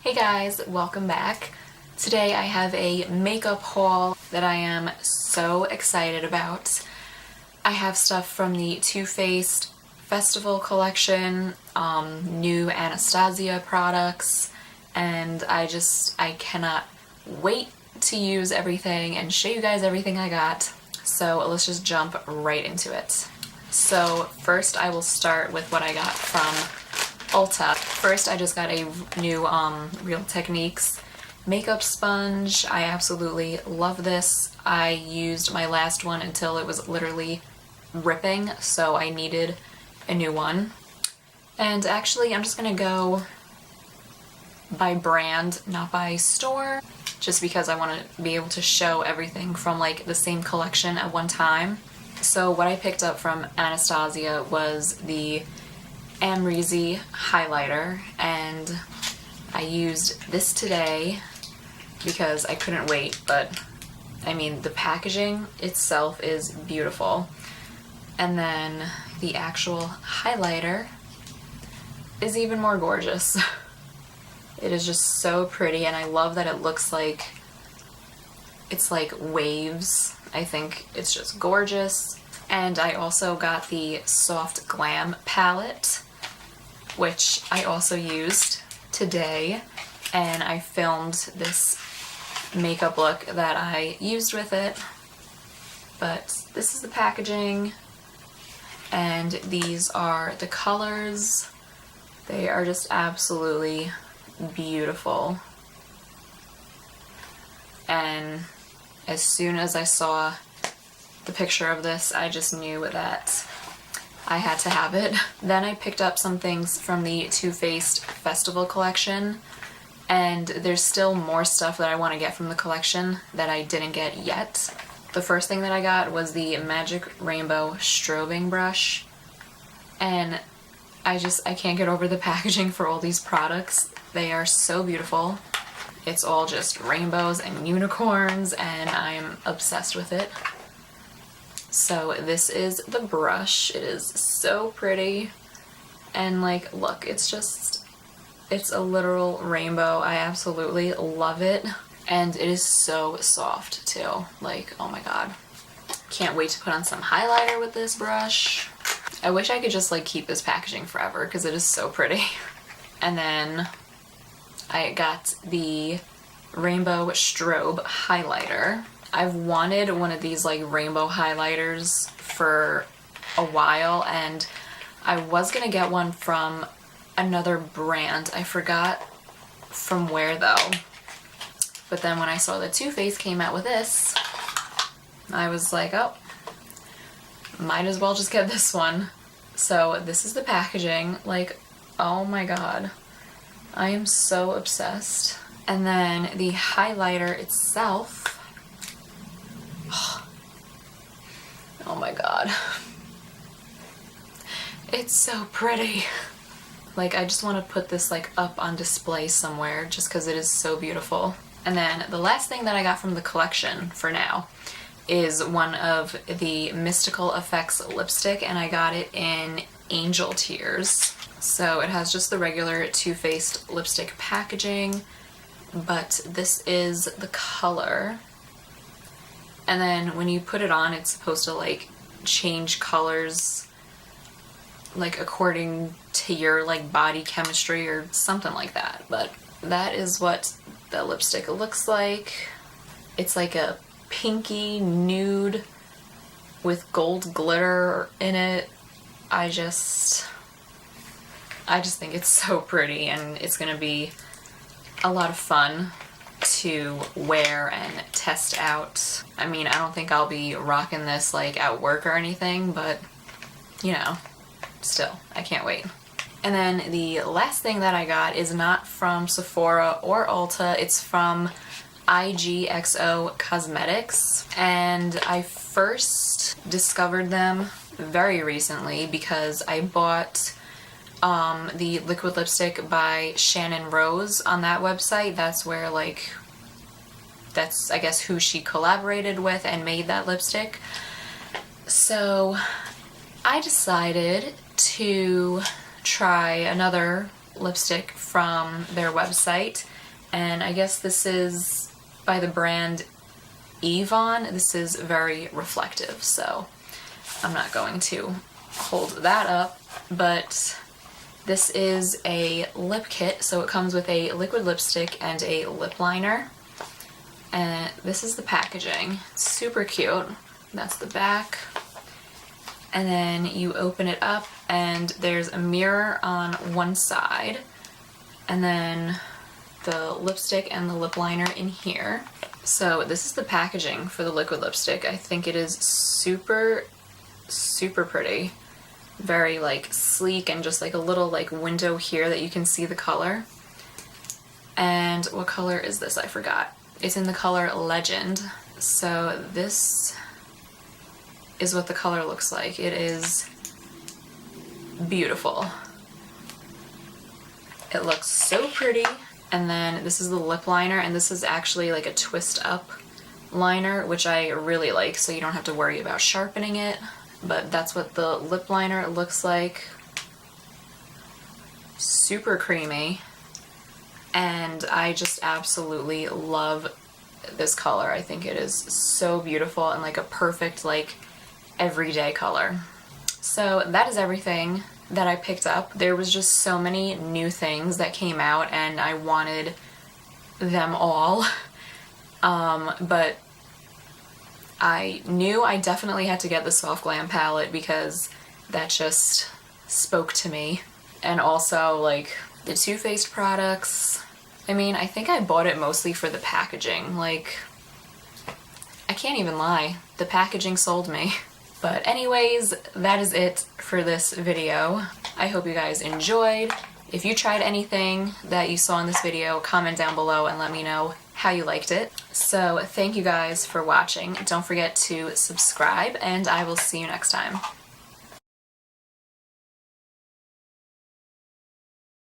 Hey guys, welcome back. Today I have a makeup haul that I am so excited about. I have stuff from the Too Faced Festival collection, new Anastasia products, and I cannot wait to use everything and show you guys everything I got. So let's just jump right into it. So first I will start with what I got from Ulta. First, I just got a new Real Techniques makeup sponge. I absolutely love this. I used my last one until it was literally ripping, so I needed a new one. And actually, I'm just gonna go by brand, not by store, just because I want to be able to show everything from like the same collection at one time. So what I picked up from Anastasia was the Amrezy highlighter, and I used this today because I couldn't wait, but I mean the packaging itself is beautiful, and then the actual highlighter is even more gorgeous. It is just so pretty, and I love that it looks like it's like waves. I think it's just gorgeous. And I also got the Soft Glam palette, which I also used today, and I filmed this makeup look that I used with it. But this is the packaging, and these are the colors. They are just absolutely beautiful. And as soon as I saw the picture of this, I just knew that I had to have it. Then I picked up some things from the Too Faced Festival collection, and there's still more stuff that I want to get from the collection that I didn't get yet. The first thing that I got was the Magic Rainbow Strobing Brush, and I can't get over the packaging for all these products. They are so beautiful. It's all just rainbows and unicorns, and I'm obsessed with it. So this is the brush. It is so pretty, and like, look, it's a literal rainbow. I absolutely love it, and it is so soft too. Like, oh my god. Can't wait to put on some highlighter with this brush. I wish I could just like keep this packaging forever because it is so pretty. And then I got the Rainbow Strobe highlighter. I've wanted one of these like rainbow highlighters for a while, and I was gonna get one from another brand. I forgot from where though. But then when I saw that Too Faced came out with this, I was like, oh, might as well just get this one. So this is the packaging. Like, oh my god. I am so obsessed. And then the highlighter itself. Oh my god. It's so pretty. Like, I just want to put this like up on display somewhere just because it is so beautiful. And then the last thing that I got from the collection for now is one of the Mystical Effects lipstick, and I got it in Angel Tears. So it has just the regular Too Faced lipstick packaging, but this is the color. And then when you put it on, it's supposed to like change colors like according to your like body chemistry or something like that. But that is what the lipstick looks like. It's like a pinky nude with gold glitter in it. I just think it's so pretty, and it's gonna be a lot of fun to wear and test out. I mean, I don't think I'll be rocking this like at work or anything, but you know, still, I can't wait. And then the last thing that I got is not from Sephora or Ulta. It's from IGXO Cosmetics, and I first discovered them very recently because I bought the liquid lipstick by Shannon Rose on that website. That's where like, that's I guess who she collaborated with and made that lipstick. So I decided to try another lipstick from their website, and I guess this is by the brand Yvonne. This is very reflective, so I'm not going to hold that up, but this is a lip kit, so it comes with a liquid lipstick and a lip liner, and this is the packaging. It's super cute. That's the back, and then you open it up and there's a mirror on one side, and then the lipstick and the lip liner in here. So this is the packaging for the liquid lipstick. I think it is super, super pretty. Very like sleek, and just like a little like window here that you can see the color. And what color is this? I forgot. It's in the color Legend. So this is what the color looks like. It is beautiful. It looks so pretty. And then this is the lip liner, and this is actually like a twist up liner, which I really like, so you don't have to worry about sharpening it. But that's what the lip liner looks like. Super creamy. And I just absolutely love this color. I think it is so beautiful and like a perfect like everyday color. So that is everything that I picked up. There was just so many new things that came out and I wanted them all. But I knew I definitely had to get the Soft Glam palette because that just spoke to me. And also like the Too Faced products. I mean, I think I bought it mostly for the packaging. Like, I can't even lie. The packaging sold me. But anyways, that is it for this video. I hope you guys enjoyed. If you tried anything that you saw in this video, comment down below and let me know how you liked it. So thank you guys for watching. Don't forget to subscribe, and I will see you next time.